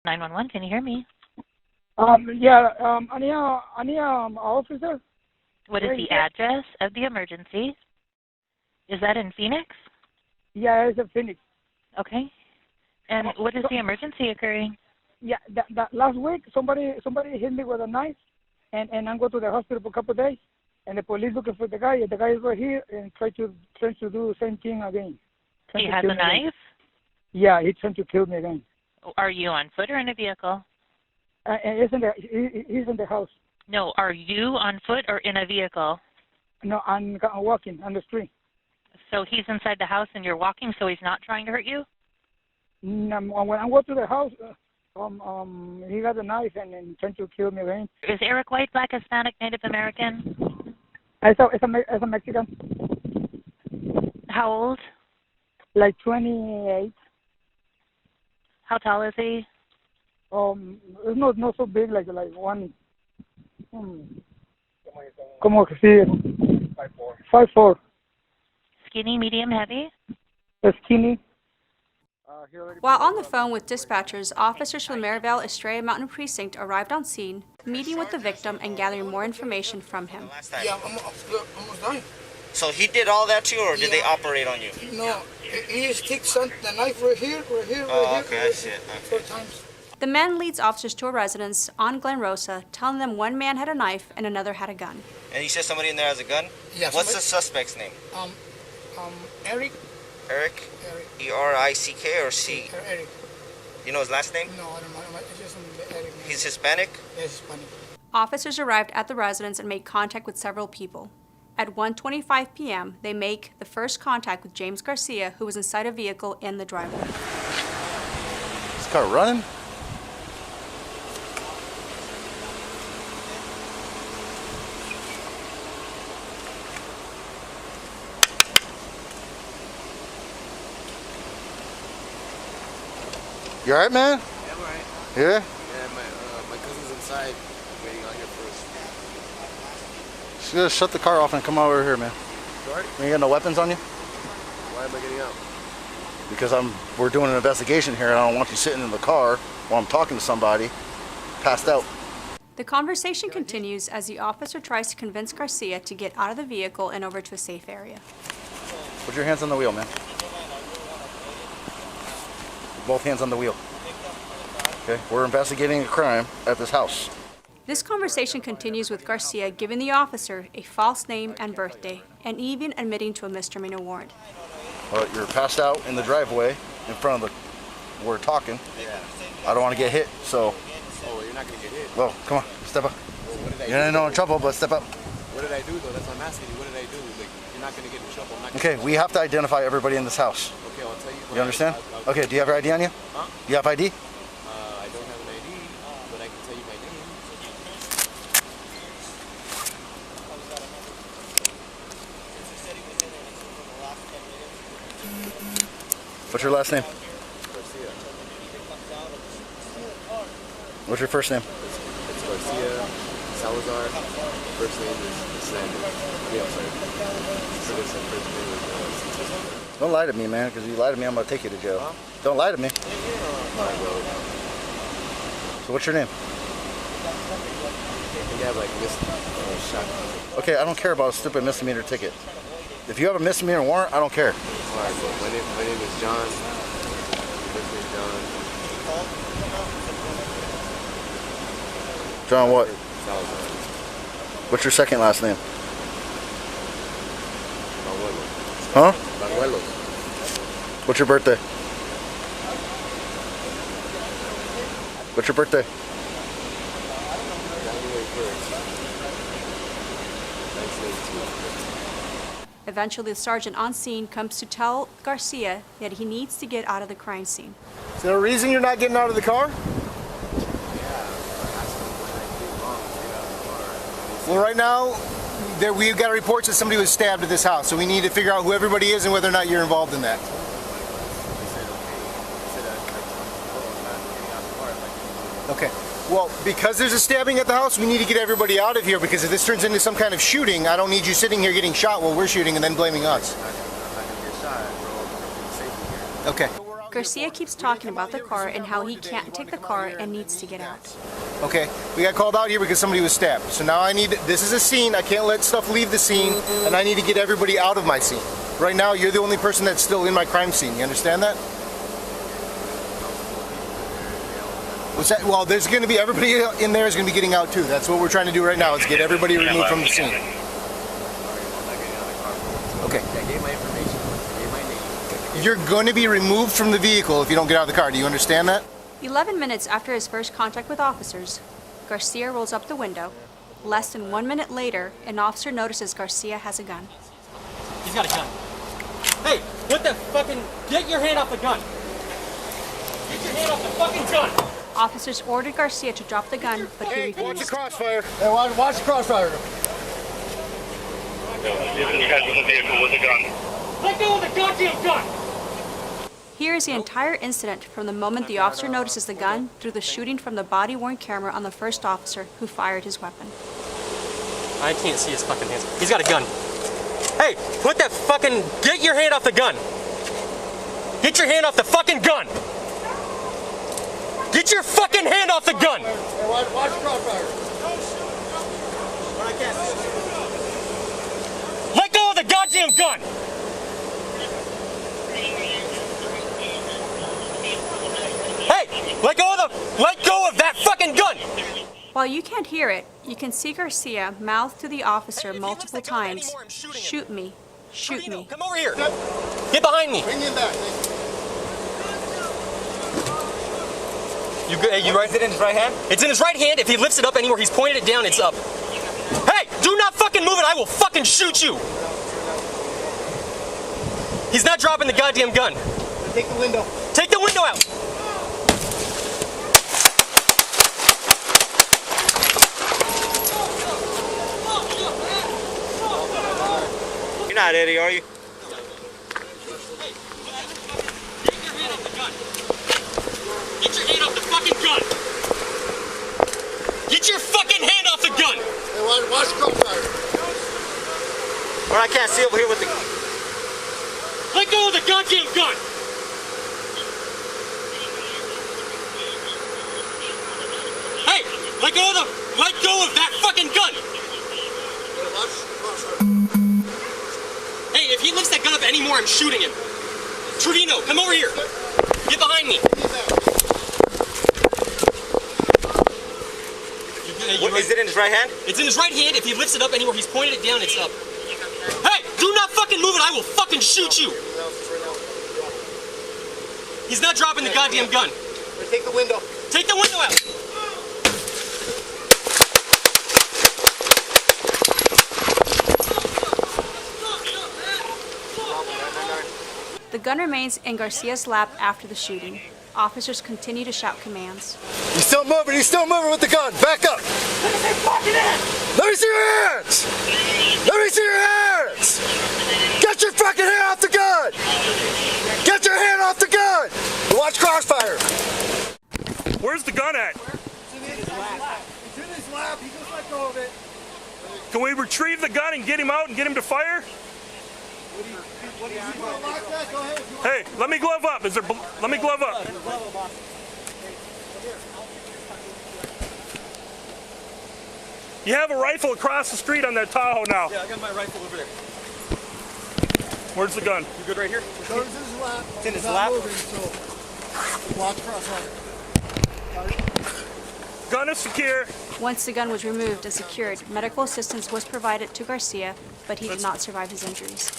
911, can you hear me? I need officer. What is the address of the emergency? Is that in Phoenix? Yeah, it's in Phoenix. Okay. And what is the emergency occurring? Yeah, that last week somebody hit me with a knife, and I'm going to the hospital for a couple of days, and the police looking for the guy. The guy is right here and trying to do the same thing again. He has a knife? Yeah, he's trying to kill me again. Are you on foot or in a vehicle? He's in the house. No, are you on foot or in a vehicle? No, I'm walking on the street. So he's inside the house and you're walking, so he's not trying to hurt you? No, when I go to the house, he got a knife and trying to kill me again. Is Eric white, black, Hispanic, Native American? It's a Mexican. How old? Like 28. How tall is he? It's not so big, like one. Como que sí. 5'4". Skinny, medium, heavy? Skinny. While on the phone with dispatchers, officers from the Maryvale-Estrella Mountain precinct arrived on scene, meeting with the victim and gathering more information from him. Yeah, almost done. So he did all that to you, or did they operate on you? No, he just kicked the knife right here, Okay, I see it. Okay. 4 times. The man leads officers to a residence on Glenrosa, telling them one man had a knife and another had a gun. And you said somebody in there has a gun? Yeah. What's the suspect's name? Eric. Eric? E-R-I-C-K or C? Eric. You know his last name? No, I don't know. It's just Eric. He's Hispanic? Yes, Hispanic. Officers arrived at the residence and made contact with several people. At 1:25 p.m., they make the first contact with James Garcia, who was inside a vehicle in the driveway. This car running? You alright, man? Yeah, I'm alright. Yeah? Yeah, my cousin's inside, waiting on here first. Just gotta shut the car off and come over here, man. You alright? You got no weapons on you? Why am I getting out? Because we're doing an investigation here and I don't want you sitting in the car while I'm talking to somebody passed out. The conversation continues as the officer tries to convince Garcia to get out of the vehicle and over to a safe area. Put your hands on the wheel, man. Both hands on the wheel. Okay, we're investigating a crime at this house. This conversation continues with Garcia giving the officer a false name and birthday, and even admitting to a misdemeanor warrant. You're passed out in the driveway in front of we're talking. Yeah. I don't want to get hit, so. Oh, you're not going to get hit? Well, come on, step up. Well, what did I do? You're not in trouble, but step up. What did I do, though? That's what I'm asking you. What did I do? Like, you're not going to get in trouble. I'm not Okay, we have to identify everybody in this house. Okay, I'll tell you. You understand? Okay, do you have your ID on you? Huh? Do you have ID? I don't have an ID, but I can tell you my name. What's your last name? Garcia. What's your first name? It's Garcia Salazar. First name is Sanders. Yeah, I'm sorry. First name is Don't lie to me, man, because if you lie to me, I'm going to take you to jail. Huh? Don't lie to me. So what's your name? I think I have like missed shot. Okay, I don't care about a stupid misdemeanor ticket. If you have a misdemeanor warrant, I don't care. Alright, so my name is John. First name John. John what? Salazar. What's your second last name? Manuelo. Huh? Manuelo. What's your birthday? What's your birthday? January 1st. 1982. Eventually, the sergeant on scene comes to tell Garcia that he needs to get out of the crime scene. Is there a reason you're not getting out of the car? Well, right now, we've got reports that somebody was stabbed at this house, so we need to figure out who everybody is and whether or not you're involved in that. Okay. Well, because there's a stabbing at the house, we need to get everybody out of here, because if this turns into some kind of shooting, I don't need you sitting here getting shot while we're shooting and then blaming us. Okay. Garcia keeps talking about the car and how he can't take the car and needs to get out. Okay, we got called out here because somebody was stabbed. So now this is a scene, I can't let stuff leave the scene, and I need to get everybody out of my scene. Right now, you're the only person that's still in my crime scene, you understand that? What's that? Well, there's going to be, everybody in there is going to be getting out too. That's what we're trying to do right now, is get everybody removed from the scene. Okay. I gave my information. I gave my name. You're going to be removed from the vehicle if you don't get out of the car. Do you understand that? 11 minutes after his first contact with officers, Garcia rolls up the window. Less than 1 minute later, an officer notices Garcia has a gun. He's got a gun. Hey, what the fucking... Get your hand off the gun! Get your hand off the fucking gun! Officers ordered Garcia to drop the gun, but he refused. Watch the crossfire. Hey, watch the crossfire. You guys in the vehicle with a gun. Let go of the goddamn gun! Here is the entire incident from the moment the officer notices the gun through the shooting from the body-worn camera on the first officer who fired his weapon. I can't see his fucking hands. He's got a gun. Hey, put that fucking... Get your hand off the gun! Get your hand off the fucking gun! Get your fucking hand off the gun! Hey, watch the crossfire. Let go of the goddamn gun! Hey, let go of that fucking gun! While you can't hear it, you can see Garcia mouth to the officer multiple times, "Shoot me, shoot me." Come over here! Get behind me! Bring him back. You right? Is it in his right hand? It's in his right hand. If he lifts it up anywhere, he's pointed it down, it's up. Hey, do not fucking move it, I will fucking shoot you! He's not dropping the goddamn gun. Take the window. Take the window out! You're not Eddie, are you? Get your hand off the fucking gun! Get your fucking hand off the gun! Hey, watch the crossfire. Or I can't see over here with the... Let go of the goddamn gun! Hey, let go of that fucking gun! Hey, if he lifts that gun up anymore, I'm shooting him. Trevino, come over here. Get behind me. Is it in his right hand? It's in his right hand. If he lifts it up anywhere, he's pointed it down, it's up. Hey, do not fucking move it, I will fucking shoot you! He's not dropping the goddamn gun. Take the window. Take the window out! The gun remains in Garcia's lap after the shooting. Officers continue to shout commands. He's still moving with the gun. Back up. Let me see your hands. Let me see your hands. Get your fucking hand off the gun. Get your hand off the gun. Watch crossfire. Where's the gun at? It's in his lap. He just let go of it. Can we retrieve the gun and get him out and get him to fire? Hey, let me glove up. Let me glove up. You have a rifle across the street on that Tahoe now. Yeah, I got my rifle over there. Where's the gun? You good right here? It's in his lap. It's in his lap? Watch crossfire. Gun is secure. Once the gun was removed and secured, medical assistance was provided to Garcia, but he did not survive his injuries.